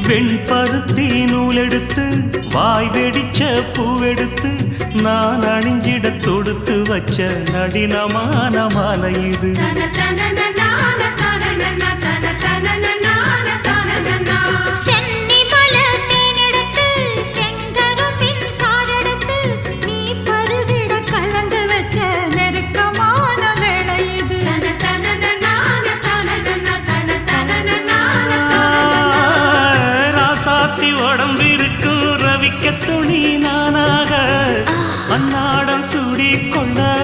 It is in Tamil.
வெண்பருத்தி நூலெடுத்து வாய் வெடிச்ச பூவெடுத்து நான் அணிஞ்சிட தொடுத்து வச்ச நடினமான மாலை இது. சென்னை